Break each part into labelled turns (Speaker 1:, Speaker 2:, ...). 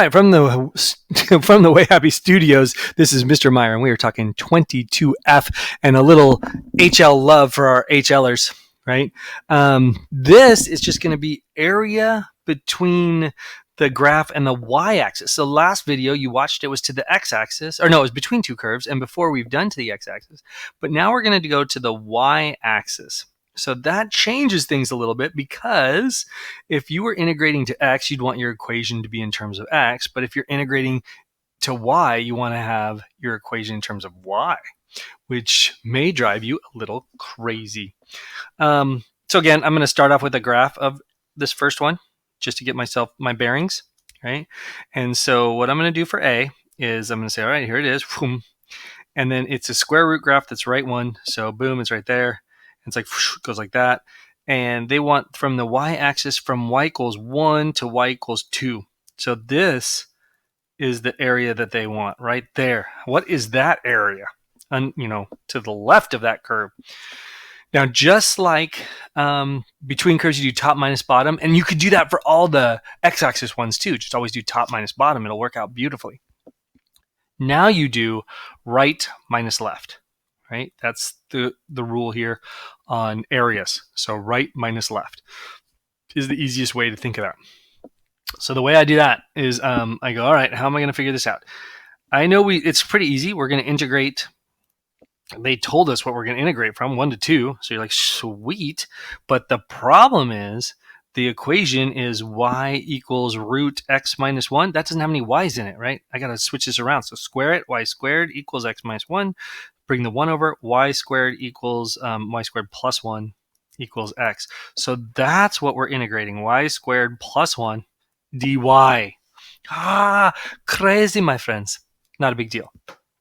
Speaker 1: right, from the from the Way Happy Studios, this is Mr. Meyer, and we are talking 22F and a little HL love for our HLers, right? This is just going to be area between the graph and the y-axis. So last video you watched, it was to the x-axis, or no, it was between two curves, and before we've done to the x-axis. But now we're going to go to the y-axis. So that changes things a little bit, because if you were integrating to x, you'd want your equation to be in terms of x. But if you're integrating to y, you want to have your equation in terms of y, which may drive you a little crazy. So again, I'm going to start off with a graph of this first one, just to get myself my bearings, right? And so what I'm going to do for A is I'm going to say, all right, here it is. Boom. And then it's a square root graph that's right one. So boom, it's right there. It's like, whoosh, goes like that. And they want from the y-axis from y equals 1 to y equals 2. So this is the area that they want right there. What is that area? To the left of that curve. Now, just like between curves, you do top minus bottom, and you could do that for all the x-axis ones too. Just always do top minus bottom. It'll work out beautifully. Now you do right minus left, right? That's the rule here on areas. So right minus left is the easiest way to think of that. So the way I do that is I go, all right, how am I going to figure this out? I know it's pretty easy. We're going to integrate. They told us what we're going to integrate from 1 to 2. So you're like, sweet. But the problem is the equation is y equals root x minus 1. That doesn't have any y's in it, right? I got to switch this around. So square it. Y squared equals x minus 1. Bring the 1 over. Y squared equals y squared plus 1 equals x. So that's what we're integrating. Y squared plus 1 dy. Crazy, my friends. Not a big deal.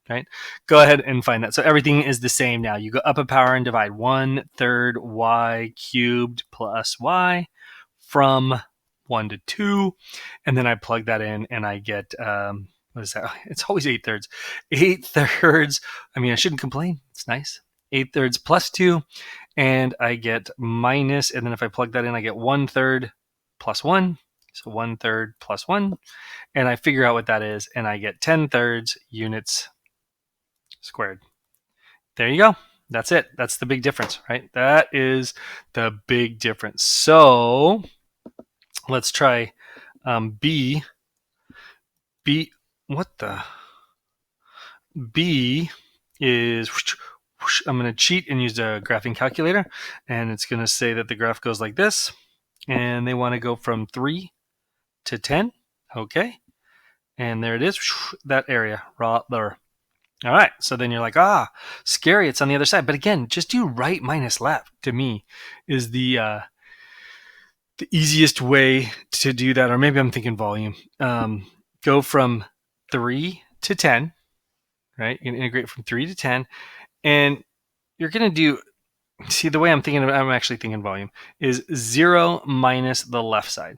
Speaker 1: Right? Go ahead and find that. So everything is the same now. You go up a power and divide 1/3 y cubed plus y from 1 to 2. And then I plug that in and I get, what is that? It's always 8/3. 8/3. I mean, I shouldn't complain. It's nice. 8/3 plus 2. And I get minus, and then if I plug that in, I get 1/3 plus 1. So 1/3 plus 1. And I figure out what that is, and I get 10/3 units squared. There you go. That's it. That's the big difference, right? That is the big difference. So let's try B. What the? B is, I'm going to cheat and use a graphing calculator, and it's going to say that the graph goes like this, and they want to go from 3 to 10. Okay. And there it is. That area right there. All right, so then you're like, scary, it's on the other side. But again, just do right minus left, to me, is the easiest way to do that. Or maybe I'm thinking volume. Go from 3 to 10, right? You're going to integrate from 3 to 10. And you're going to do, see, the way I'm actually thinking volume, is 0 minus the left side.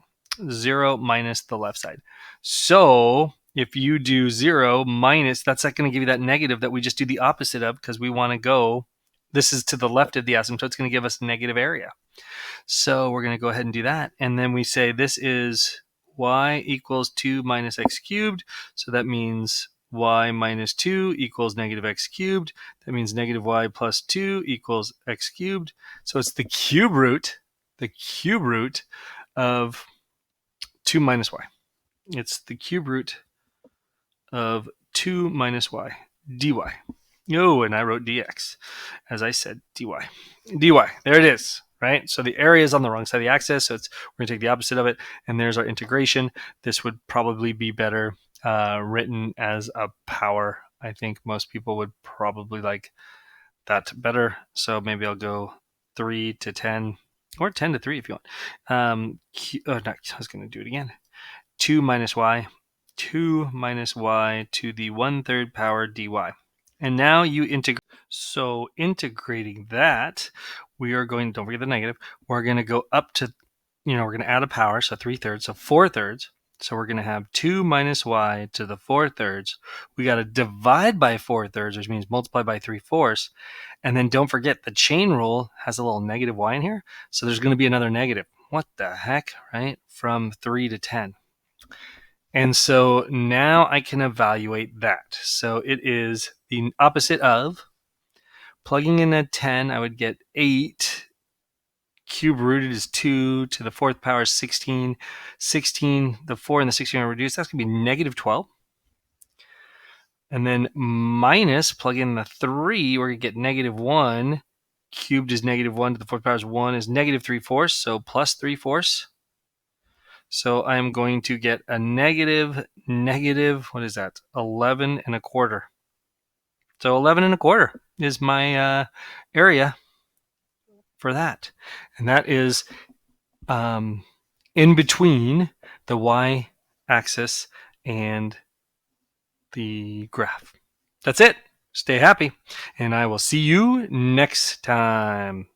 Speaker 1: 0 minus the left side. So if you do 0 minus, that's not going to give you that negative that we just do the opposite of, because we want to go, this is to the left of the asymptote, it's going to give us negative area. So we're going to go ahead and do that. And then we say this is y equals 2 minus x cubed. So that means y minus 2 equals negative x cubed. That means negative y plus 2 equals x cubed. So it's the cube root of 2 minus y. It's the cube root of 2 minus y dy. Oh, and I wrote dx. As I said, dy. There it is, right? So the area is on the wrong side of the axis, so we're going to take the opposite of it, and there's our integration. This would probably be better written as a power. I think most people would probably like that better. So maybe I'll go 3 to 10, or 10 to 3 if you want. I was going to do it again. 2 minus y to the 1/3 power dy. And now you integrate. So integrating that, we are going, don't forget the negative, we're going to go up to, we're going to add a power, so 3/3, so 4/3. So we're going to have 2 minus y to the 4/3. We got to divide by 4/3, which means multiply by 3/4. And then don't forget, the chain rule has a little negative y in here. So there's going to be another negative. What the heck, right? From 3 to 10. And so now I can evaluate that. So it is the opposite of plugging in a 10, I would get 8. Cube rooted is 2 to the fourth power is 16. 16, the 4 and the 16 are reduced. That's going to be negative 12. And then minus, plug in the 3, we're going to get negative 1. Cubed is negative 1 to the fourth power is 1 is negative 3/4, so plus 3/4. So I'm going to get a negative, what is that? 11 1/4. So 11 1/4 is my area for that. And that is in between the y-axis and the graph. That's it. Stay happy, and I will see you next time.